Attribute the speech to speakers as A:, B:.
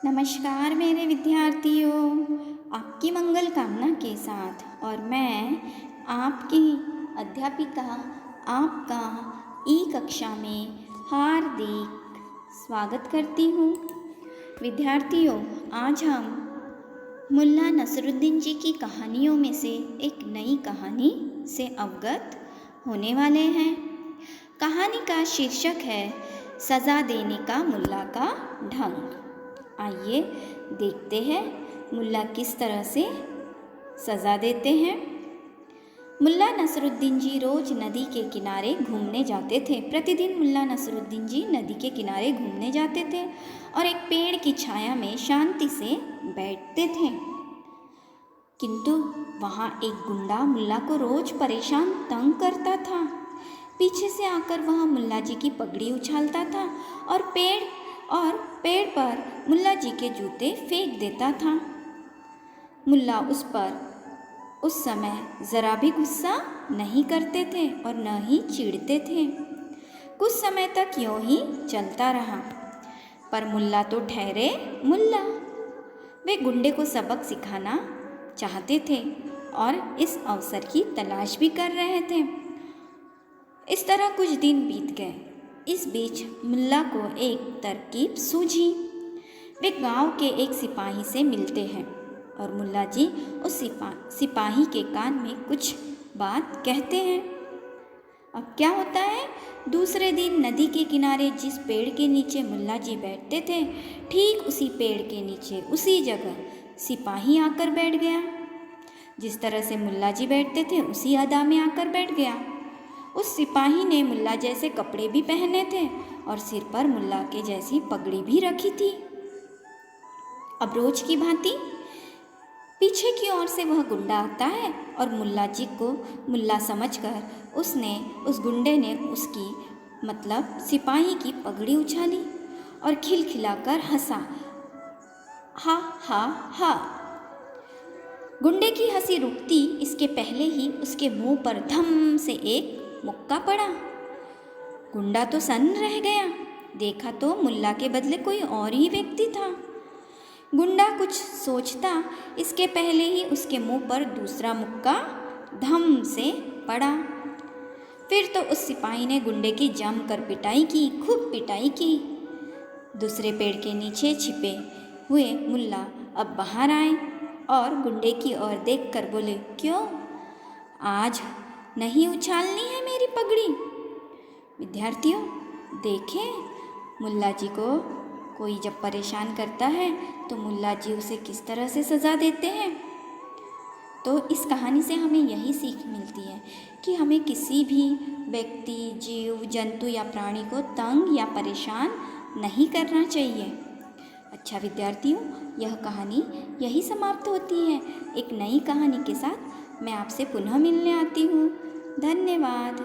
A: नमस्कार मेरे विद्यार्थियों, आपकी मंगल कामना के साथ और मैं आपकी अध्यापिका आपका ई कक्षा में हार्दिक स्वागत करती हूँ। विद्यार्थियों, आज हम मुल्ला नसरुद्दीन जी की कहानियों में से एक नई कहानी से अवगत होने वाले हैं। कहानी का शीर्षक है सज़ा देने का मुल्ला का ढंग। आइए देखते हैं मुल्ला किस तरह से सज़ा देते हैं। मुल्ला नसरुद्दीन जी रोज़ नदी के किनारे घूमने जाते थे। प्रतिदिन मुल्ला नसरुद्दीन जी नदी के किनारे घूमने जाते थे और एक पेड़ की छाया में शांति से बैठते थे। किंतु वहाँ एक गुंडा मुल्ला को रोज़ परेशान तंग करता था। पीछे से आकर वह मुल्ला जी की पगड़ी उछालता था और पेड़ पर मुल्ला जी के जूते फेंक देता था। मुल्ला उस पर उस समय ज़रा भी गुस्सा नहीं करते थे और न ही चिढ़ते थे। कुछ समय तक यूँ ही चलता रहा, पर मुल्ला तो ठहरे मुल्ला। वे गुंडे को सबक सिखाना चाहते थे और इस अवसर की तलाश भी कर रहे थे। इस तरह कुछ दिन बीत गए। इस बीच मुल्ला को एक तरकीब सूझी। वे गांव के एक सिपाही से मिलते हैं और मुल्ला जी उस सिपाही के कान में कुछ बात कहते हैं। अब क्या होता है, दूसरे दिन नदी के किनारे जिस पेड़ के नीचे मुल्ला जी बैठते थे, ठीक उसी पेड़ के नीचे उसी जगह सिपाही आकर बैठ गया। जिस तरह से मुल्ला जी बैठते थे उसी अदा में आकर बैठ गया। उस सिपाही ने मुल्ला जैसे कपड़े भी पहने थे और सिर पर मुल्ला के जैसी पगड़ी भी रखी थी। अब रोज की भांति पीछे की ओर से वह गुंडा आता है और मुल्ला जी को मुल्ला समझकर उस गुंडे ने उसकी मतलब सिपाही की पगड़ी उछाली और खिलखिलाकर हंसा, हा हा हा। गुंडे की हंसी रुकती इसके पहले ही उसके मुंह पर धम से एक मुक्का पड़ा। गुंडा तो सन्न रह गया। देखा तो मुल्ला के बदले कोई और ही व्यक्ति था। गुंडा कुछ सोचता इसके पहले ही उसके मुंह पर दूसरा मुक्का धम से पड़ा। फिर तो उस सिपाही ने गुंडे की जमकर पिटाई की, खूब पिटाई की। दूसरे पेड़ के नीचे छिपे हुए मुल्ला अब बाहर आए और गुंडे की ओर देखकर बोले, क्यों आज नहीं उछालनी है मेरी पगड़ी? विद्यार्थियों, देखें मुल्ला जी को कोई जब परेशान करता है तो मुल्ला जी उसे किस तरह से सज़ा देते हैं। तो इस कहानी से हमें यही सीख मिलती है कि हमें किसी भी व्यक्ति, जीव, जंतु या प्राणी को तंग या परेशान नहीं करना चाहिए। अच्छा विद्यार्थियों, यह कहानी यही समाप्त होती है। एक नई कहानी के साथ मैं आपसे पुनः मिलने आती हूँ। धन्यवाद।